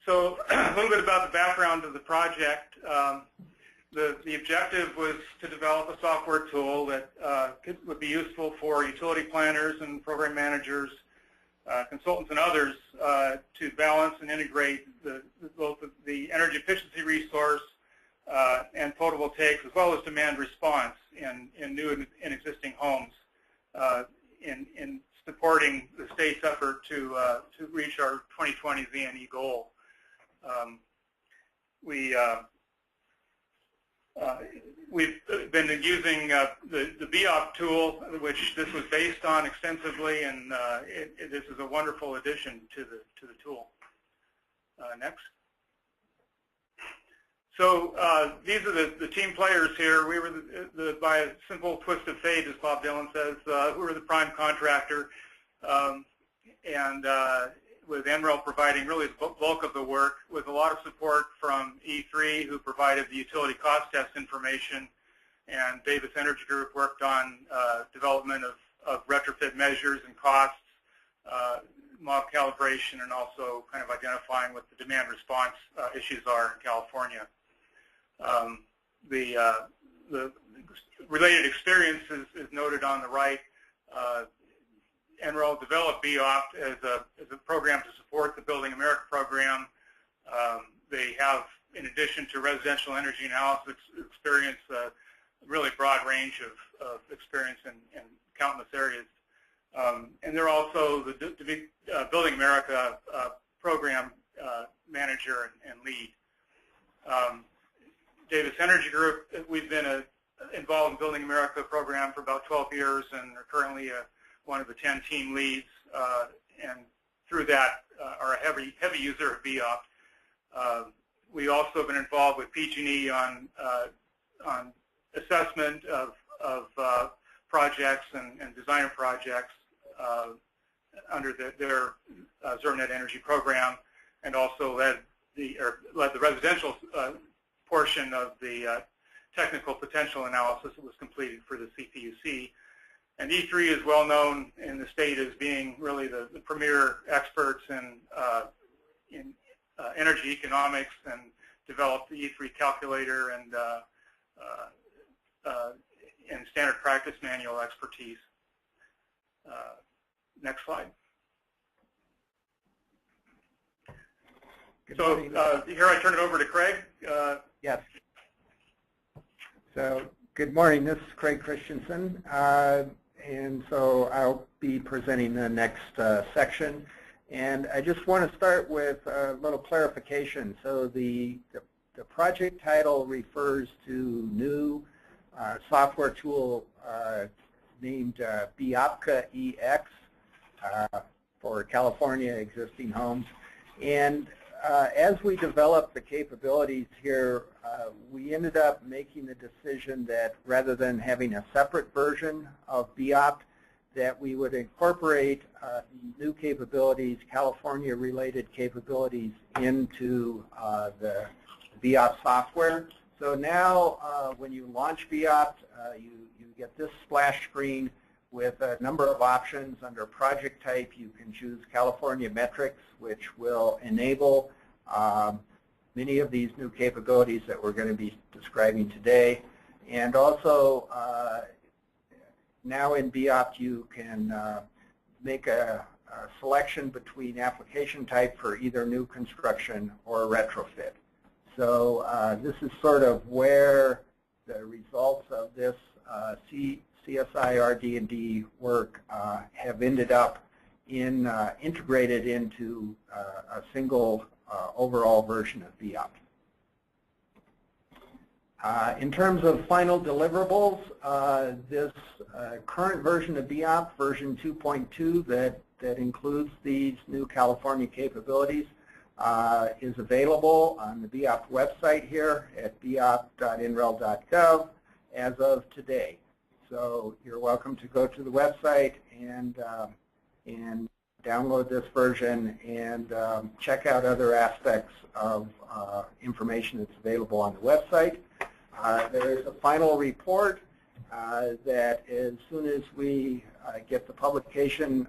So a little bit about the background of the project. The objective was to develop a software tool that would be useful for utility planners and program managers, consultants and others to balance and integrate both the energy efficiency resource and photovoltaics, as well as demand response in new and existing homes, in supporting the state's effort to reach our 2020 V&E goal. We've been using the BEopt tool, which this was based on extensively, and this is a wonderful addition to the tool. Next. So these are the team players here. We were by a simple twist of fate, as Bob Dylan says, we were the prime contractor, and with NREL providing really the bulk of the work, with a lot of support from E3, who provided the utility cost test information, and Davis Energy Group worked on development of retrofit measures and costs, model calibration, and also kind of identifying what the demand response issues are in California. The related experience is noted on the right. NREL developed BEopt as a program to support the Building America program. They have, in addition to residential energy analysis experience, a really broad range of experience in countless areas. And they're also the Building America program manager and lead. Davis Energy Group, we've been involved in Building America program for about 12 years and are currently one of the 10 team leads, and through that are a heavy user of BEopt. We also have been involved with PG&E on assessment of projects and design of projects under their ZerNet Energy program, and also led the residential portion of the technical potential analysis that was completed for the CPUC. And E3 is well known in the state as being really the premier experts in energy economics, and developed the E3 calculator and standard practice manual expertise. Next slide. So here I turn it over to Craig. Yes. So good morning. This is Craig Christensen. And so I'll be presenting the next section. And I just want to start with a little clarification. So the project title refers to new software tool named BEoptka EX for California existing homes. And as we developed the capabilities here, we ended up making the decision that rather than having a separate version of BEopt, that we would incorporate new capabilities, California-related capabilities, into the BEopt software. So now when you launch BEopt, you get this splash screen with a number of options. Under project type, you can choose California metrics, which will enable many of these new capabilities that we're going to be describing today. And also, now in BEopt, you can make a selection between application type for either new construction or retrofit. So this is sort of where the results of this CSI RD&D work have ended up in integrated into a single overall version of BEopt. In terms of final deliverables, this current version of BEopt, version 2.2, that includes these new California capabilities, is available on the BEopt website here at beopt.nrel.gov as of today. So you're welcome to go to the website and download this version and check out other aspects of information that's available on the website. There is a final report that as soon as we get the publication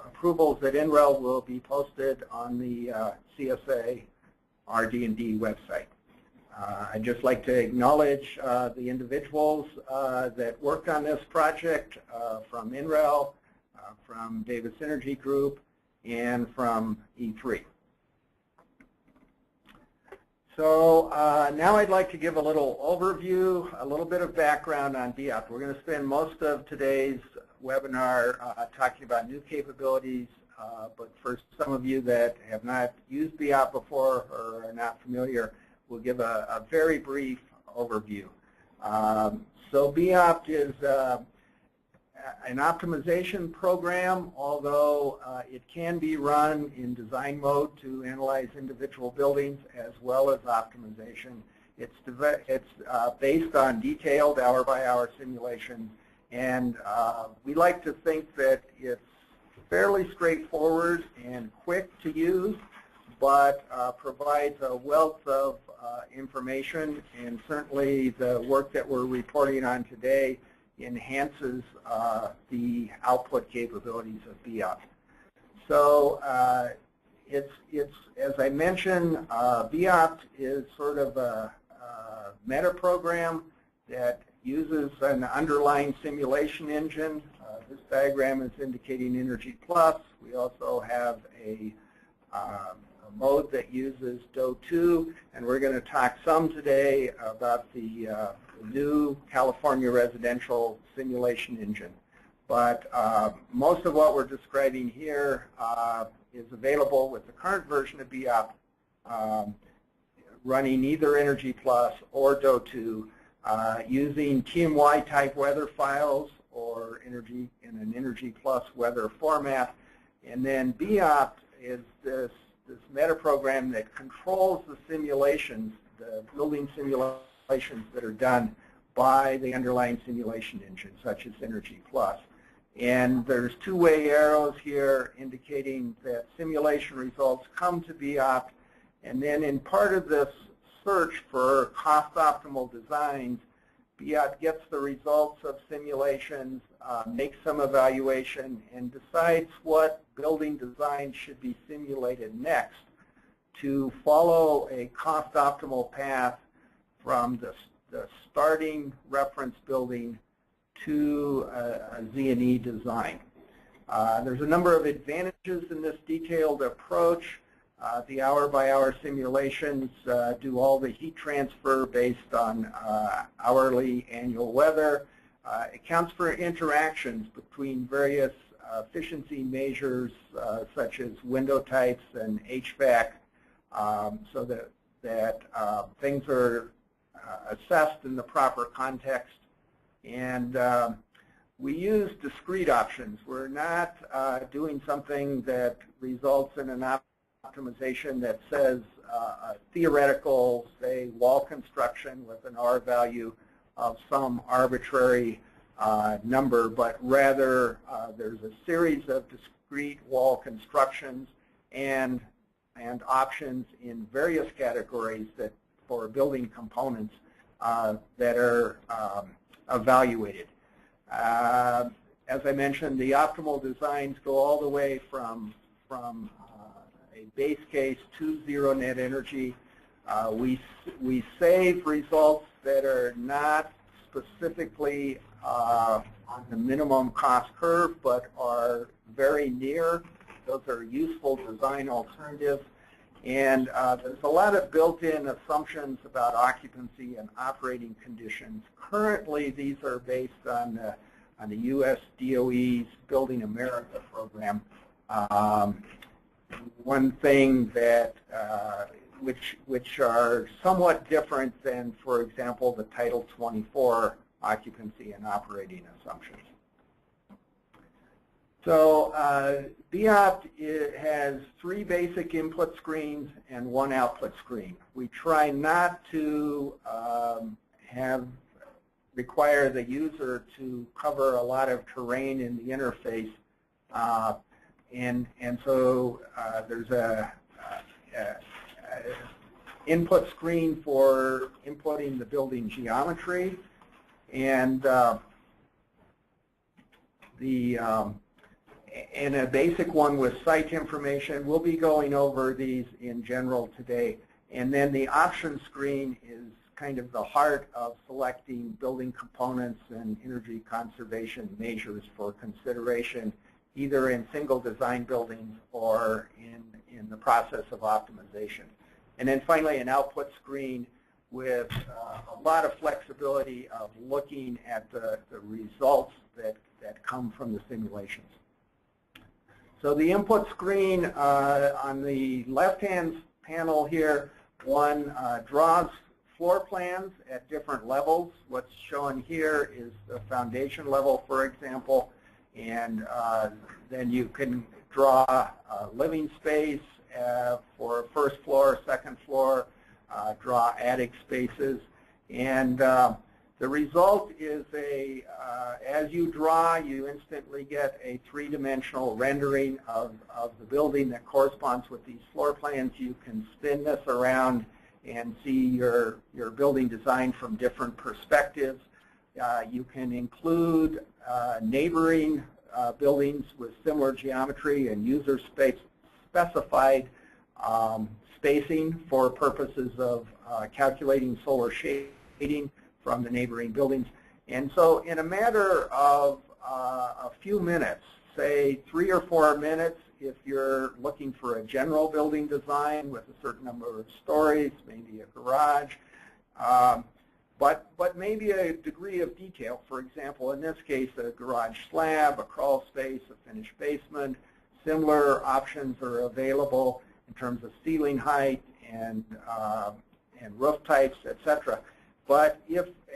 approvals at NREL will be posted on the CSA RD&D website. I'd just like to acknowledge the individuals that worked on this project from NREL, from Davis Energy Group, and from E3. So now I'd like to give a little overview, a little bit of background on BEopt. We're going to spend most of today's webinar talking about new capabilities, but for some of you that have not used BEopt before or are not familiar, we'll give a very brief overview. So BEopt is an optimization program, although it can be run in design mode to analyze individual buildings as well as optimization. It's based on detailed hour-by-hour simulation, and we like to think that it's fairly straightforward and quick to use, but provides a wealth of information, and certainly the work that we're reporting on today enhances the output capabilities of BEopt. So it's as I mentioned, BEopt is sort of a meta program that uses an underlying simulation engine. This diagram is indicating Energy Plus. We also have a mode that uses DO2, and we're going to talk some today about the new California residential simulation engine. But most of what we're describing here is available with the current version of BEopt, running either Energy Plus or DO2, using TMY type weather files or energy in an Energy Plus weather format. And then BEopt is this meta program that controls the simulations, the building simulations that are done by the underlying simulation engine, such as Energy Plus. And there's two-way arrows here indicating that simulation results come to BEopt, and then in part of this search for cost-optimal designs, BEopt gets the results of simulations, makes some evaluation, and decides what building design should be simulated next to follow a cost-optimal path from the starting reference building to a Z&E design. There's a number of advantages in this detailed approach. The hour-by-hour simulations do all the heat transfer based on hourly annual weather. It counts for interactions between various efficiency measures such as window types and HVAC, so that things are assessed in the proper context. And we use discrete options. We're not doing something that results in an optimization that says a theoretical, say, wall construction with an R value of some arbitrary number, but rather there's a series of discrete wall constructions and options in various categories that for building components that are evaluated. As I mentioned, the optimal designs go all the way from a base case to zero net energy. We save results that are not specifically on the minimum cost curve, but are very near. Those are useful design alternatives. And there's a lot of built-in assumptions about occupancy and operating conditions. Currently, these are based on the U.S. DOE's Building America program. One thing that which are somewhat different than, for example, the Title 24 occupancy and operating assumptions. So BEopt has 3 basic input screens and 1 output screen. We try not to require the user to cover a lot of terrain in the interface, and so there's a input screen for inputting the building geometry, and a basic one with site information. We'll be going over these in general today. And then the option screen is kind of the heart of selecting building components and energy conservation measures for consideration, either in single design buildings or in the process of optimization. And then finally, an output screen with a lot of flexibility of looking at the results that come from the simulations. So the input screen on the left-hand panel here, one draws floor plans at different levels. What's shown here is the foundation level, for example, and then you can draw a living space for first floor, second floor, draw attic spaces, and the result is as you draw, you instantly get a three-dimensional rendering of the building that corresponds with these floor plans. You can spin this around and see your building design from different perspectives. You can include neighboring buildings with similar geometry and user space specified spacing for purposes of calculating solar shading from the neighboring buildings. And so in a matter of a few minutes, say 3 or 4 minutes, if you're looking for a general building design with a certain number of stories, maybe a garage, but maybe a degree of detail. For example, in this case, a garage slab, a crawl space, a finished basement. Similar options are available in terms of ceiling height and roof types, etc. But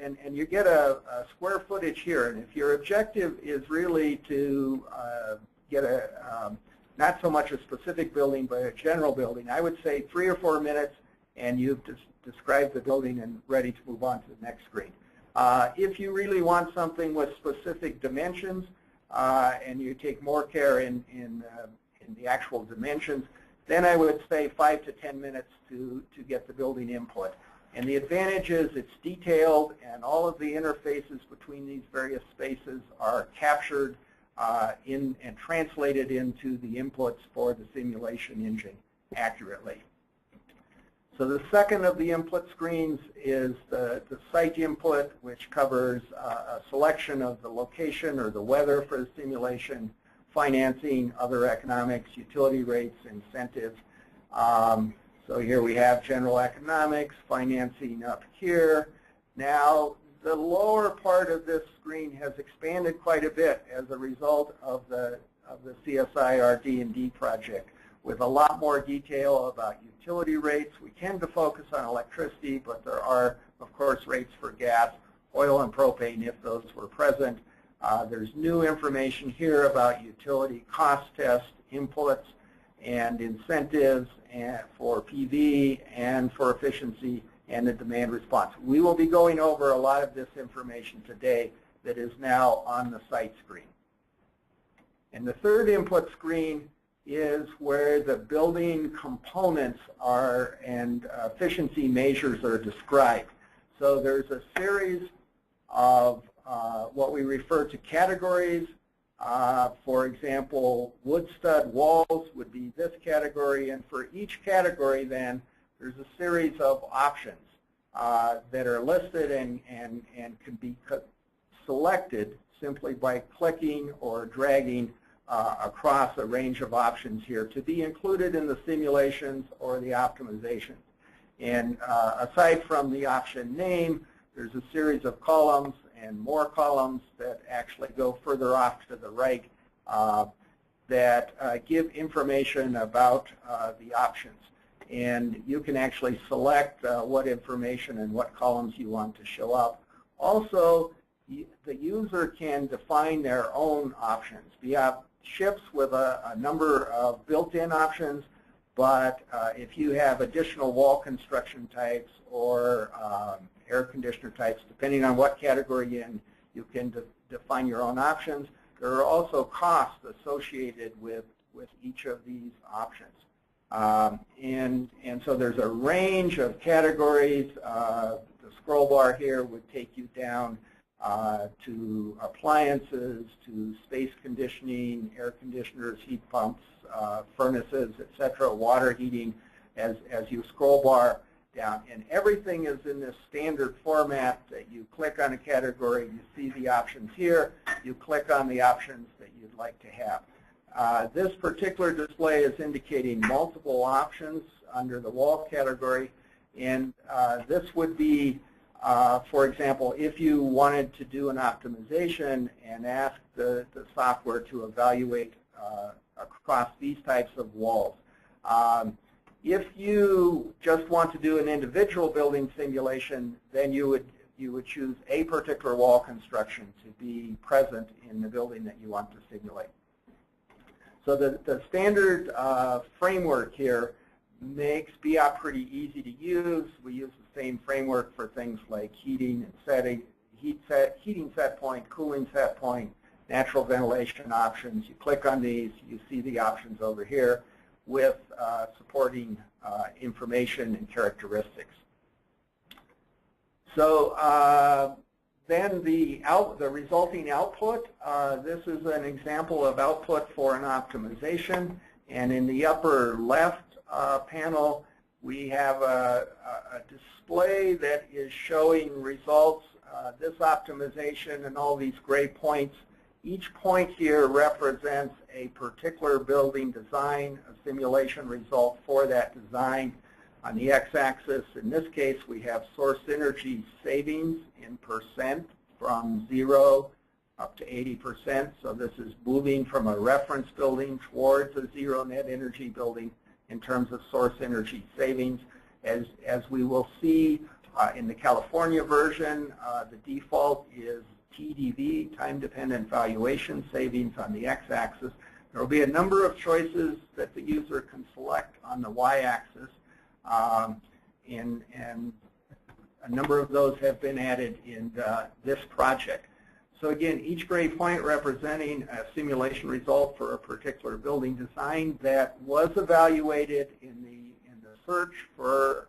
and you get a square footage here, and if your objective is really to get not so much a specific building, but a general building, I would say 3 or 4 minutes, and you've described the building and ready to move on to the next screen. If you really want something with specific dimensions, and you take more care in the actual dimensions, then I would say 5 to 10 minutes to get the building input. And the advantage is it's detailed, and all of the interfaces between these various spaces are captured and translated into the inputs for the simulation engine accurately. So the second of the input screens is the site input, which covers a selection of the location or the weather for the simulation, financing, other economics, utility rates, incentives. So here we have general economics, financing up here. Now, the lower part of this screen has expanded quite a bit as a result of the CSI RD&D project, with a lot more detail about utility rates. We tend to focus on electricity, but there are, of course, rates for gas, oil, and propane if those were present. There's new information here about utility cost test inputs and incentives for PV and for efficiency and the demand response. We will be going over a lot of this information today that is now on the site screen. And the third input screen is where the building components are and efficiency measures are described. So there's a series of what we refer to categories. For example, wood stud walls would be this category, and for each category then there's a series of options that are listed and can be selected simply by clicking or dragging across a range of options here to be included in the simulations or the optimizations. And aside from the option name, there's a series of columns and more columns that actually go further off to the right that give information about the options. And you can actually select what information and what columns you want to show up. Also, the user can define their own options. BEopt ships with a number of built-in options, but if you have additional wall construction types or air conditioner types, depending on what category you're in, you can define your own options. There are also costs associated with each of these options. And so there's a range of categories. The scroll bar here would take you down to appliances, to space conditioning, air conditioners, heat pumps, furnaces, etc., water heating. as you scroll bar down. And everything is in this standard format that you click on a category, you see the options here, you click on the options that you'd like to have. This particular display is indicating multiple options under the wall category, and this would be, for example, if you wanted to do an optimization and ask the software to evaluate across these types of walls. If you just want to do an individual building simulation, then you would choose a particular wall construction to be present in the building that you want to simulate. So the standard framework here makes BEopt pretty easy to use. We use the same framework for things like heating and setting, heating set point, cooling set point, natural ventilation options. You click on these, you see the options over here with supporting information and characteristics. So then the resulting output, this is an example of output for an optimization. And in the upper left panel, we have a display that is showing results. This optimization and all these gray points. Each point here represents a particular building design, a simulation result for that design. On the x-axis, in this case, we have source energy savings in percent from 0 up to 80%. So this is moving from a reference building towards a zero net energy building in terms of source energy savings. As we will see in the California version, the default is TDV, time-dependent valuation savings on the x-axis. There will be a number of choices that the user can select on the y-axis, and a number of those have been added in this project. So again, each gray point representing a simulation result for a particular building design that was evaluated in the search for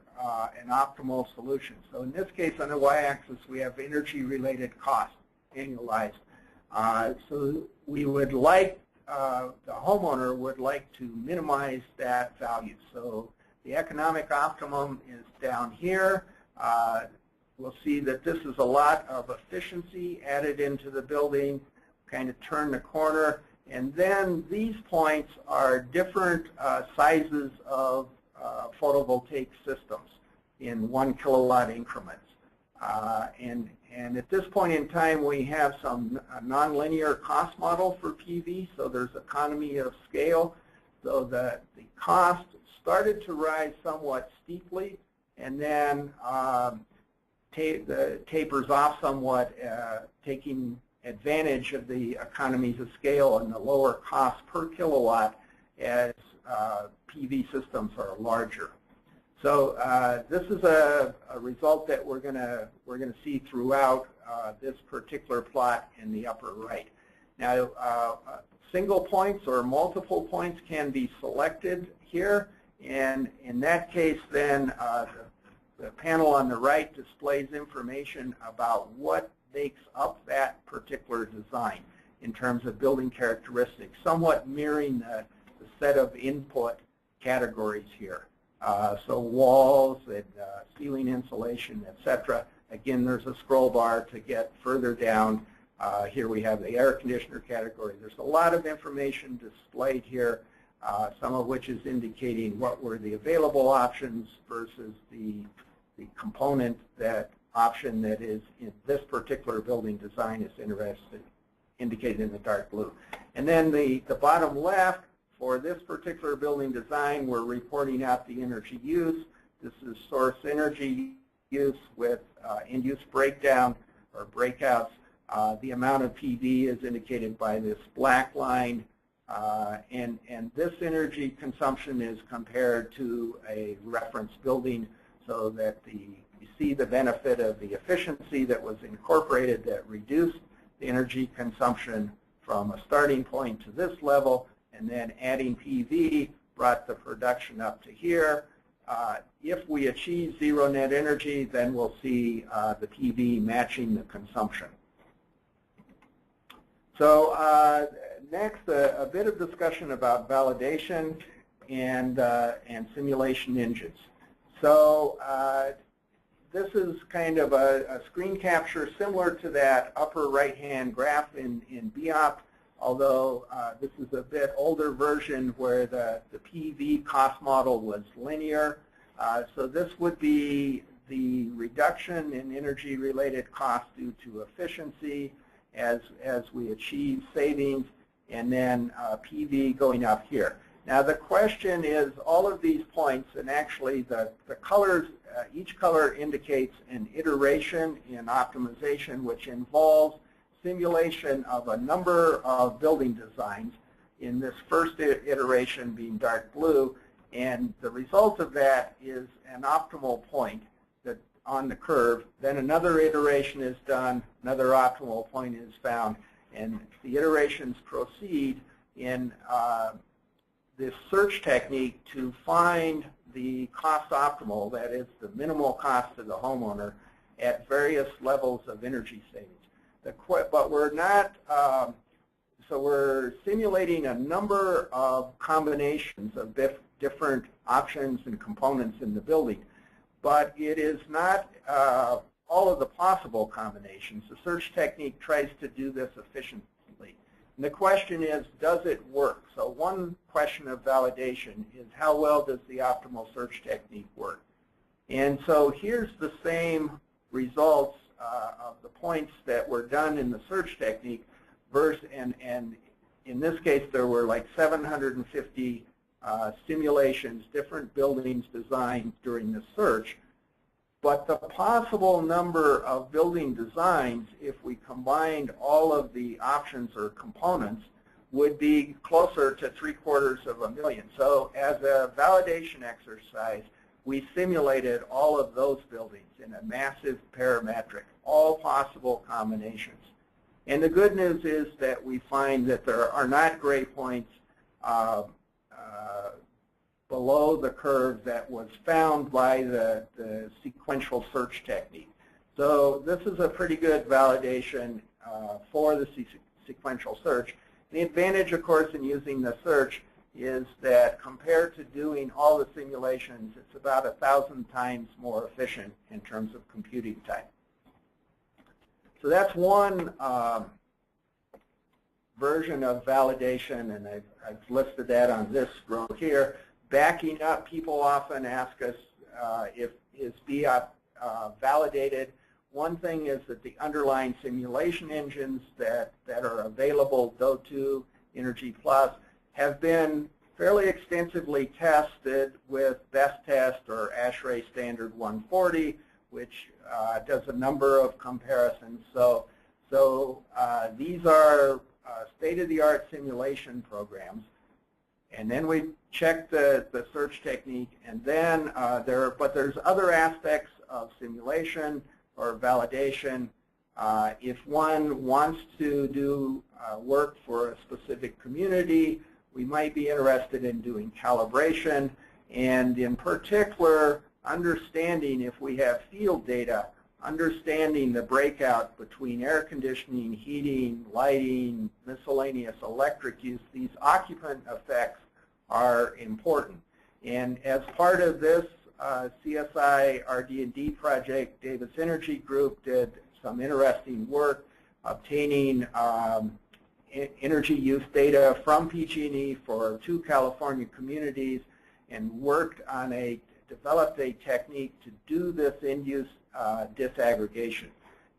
an optimal solution. So in this case, on the y-axis, we have energy-related costs, annualized. So we would like, the homeowner would like to minimize that value. So the economic optimum is down here. We'll see that this is a lot of efficiency added into the building, kind of turn the corner. And then these points are different sizes of photovoltaic systems in 1 kilowatt increments. And at this point in time, we have some nonlinear cost model for PV, so there's economy of scale. So the cost started to rise somewhat steeply, and then tapers off somewhat, taking advantage of the economies of scale and the lower cost per kilowatt as PV systems are larger. So this is a result that we're gonna see throughout this particular plot in the upper right. Now, single points or multiple points can be selected here, and in that case, then the panel on the right displays information about what makes up that particular design in terms of building characteristics, somewhat mirroring the set of input categories here. So walls and ceiling insulation, etc. Again, there's a scroll bar to get further down. Here we have the air conditioner category. There's a lot of information displayed here, some of which is indicating what were the available options versus the component option that is in this particular building design is indicated in the dark blue. And then the bottom left, for this particular building design, we're reporting out the energy use. This is source energy use with in-use breakdown or breakouts. The amount of PV is indicated by this black line, and this energy consumption is compared to a reference building, so that you see the benefit of the efficiency that was incorporated that reduced the energy consumption from a starting point to this level, and then adding PV brought the production up to here. If we achieve zero net energy, then we'll see the PV matching the consumption. So next, a bit of discussion about validation. and simulation engines. So this is kind of a screen capture similar to that upper right-hand graph in BEopt, although this is a bit older version where the PV cost model was linear. So this would be the reduction in energy-related costs due to efficiency as we achieve savings, and then PV going up here. Now the question is, all of these points, and actually the colors, each color indicates an iteration in optimization, which involves simulation of a number of building designs, in this first iteration being dark blue, and the result of that is an optimal point that on the curve. Then another iteration is done, another optimal point is found, and the iterations proceed in this search technique to find the cost optimal, that is the minimal cost to the homeowner, at various levels of energy savings. But we're not, so we're simulating a number of combinations of different options and components in the building, but it is not all of the possible combinations. The search technique tries to do this efficiently. And the question is, does it work? So one question of validation is, how well does the optimal search technique work? And so here's the same results of the points that were done in the search technique, and in this case there were like 750 simulations, different buildings designed during the search. But the possible number of building designs, if we combined all of the options or components, would be closer to 750,000. So as a validation exercise, we simulated all of those buildings in a massive parametric, all possible combinations. And the good news is that we find that there are not gray points below the curve that was found by the sequential search technique. So this is a pretty good validation for the sequential search. The advantage, of course, in using the search is that compared to doing all the simulations, it's about 1,000 times more efficient in terms of computing time. So that's one version of validation, and I've listed that on this row here. Backing up, people often ask us is BEopt validated. One thing is that the underlying simulation engines that are available, DO2, Energy Plus, have been fairly extensively tested with Best Test or ASHRAE Standard 140, which does a number of comparisons. So these are state-of-the-art simulation programs. And then we check the search technique, and then but there's other aspects of simulation or validation. If one wants to do work for a specific community, we might be interested in doing calibration, and in particular, understanding, if we have field data, understanding the breakout between air conditioning, heating, lighting, miscellaneous electric use. These occupant effects are important. And as part of this CSI RD&D project, Davis Energy Group did some interesting work obtaining energy use data from PG&E for 2 California communities, and developed a technique to do this end-use disaggregation.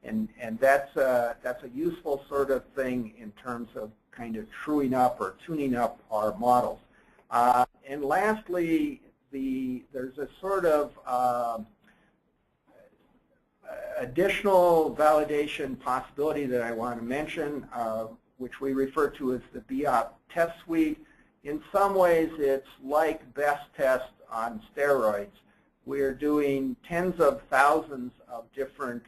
And that's a useful sort of thing in terms of kind of truing up or tuning up our models. And lastly, there's a sort of additional validation possibility that I want to mention, which we refer to as the BEopt test suite. In some ways, it's like Best Test on steroids. We're doing tens of thousands of different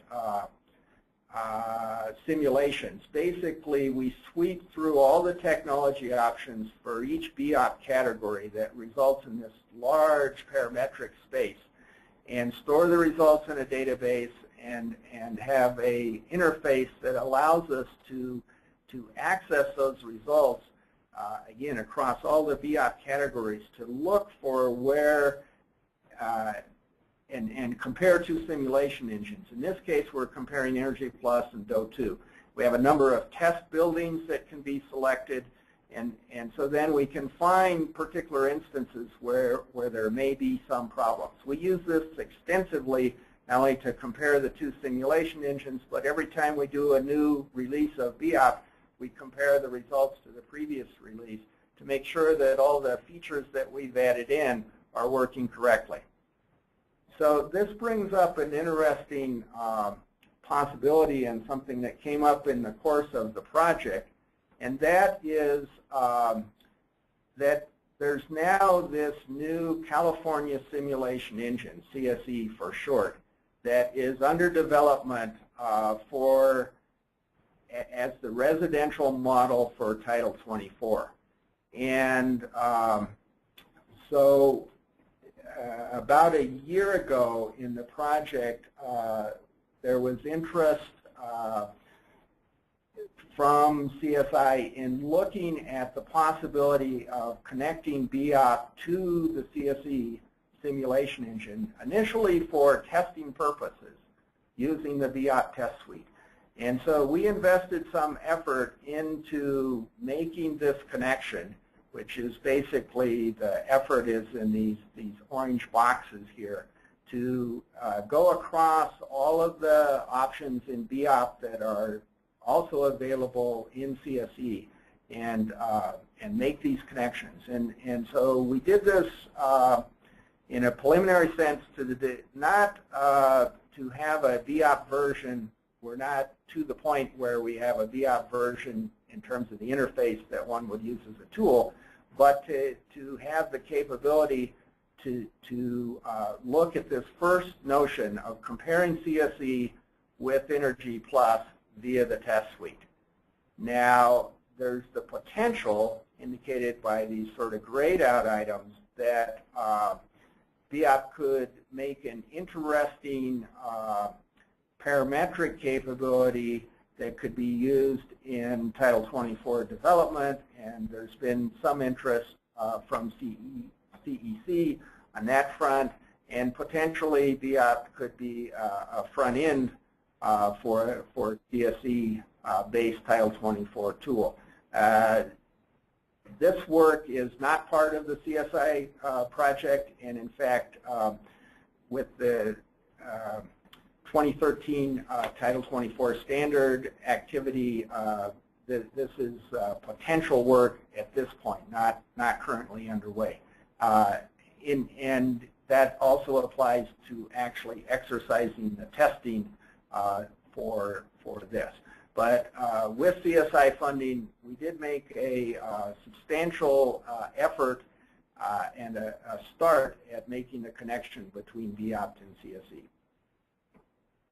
simulations. Basically, we sweep through all the technology options for each BEopt category that results in this large parametric space, and store the results in a database and have an interface that allows us to access those results again, across all the BEopt categories to look for where and compare two simulation engines. In this case, we're comparing Energy Plus and DO2. We have a number of test buildings that can be selected, and so then we can find particular instances where there may be some problems. We use this extensively, not only to compare the two simulation engines, but every time we do a new release of BEopt, we compare the results to the previous release to make sure that all the features that we've added in are working correctly. So this brings up an interesting possibility and something that came up in the course of the project, and that is that there's now this new California simulation engine, CSE for short, that is under development as the residential model for Title 24. And so about a year ago in the project, there was interest from CSI in looking at the possibility of connecting BEopt to the CSE simulation engine, initially for testing purposes, using the BEopt test suite. And so we invested some effort into making this connection, which is basically the effort is in these orange boxes here, to go across all of the options in BEopt that are also available in CSE and make these connections. And so we did this in a preliminary sense not to have a BEopt version. We're not to the point where we have a BEopt version in terms of the interface that one would use as a tool, but to have the capability to look at this first notion of comparing CSE with Energy Plus via the test suite. Now, there's the potential indicated by these sort of grayed out items that BEopt could make an interesting parametric capability that could be used in Title 24 development, and there's been some interest from CEC on that front, and potentially BEopt could be a front end for CSE-based Title 24 tool. This work is not part of the CSI project, and in fact, with the 2013 Title 24 standard activity, this is potential work at this point, not currently underway. And that also applies to actually exercising the testing for this. But with CSI funding, we did make a substantial effort and a start at making the connection between BEopt and CSE.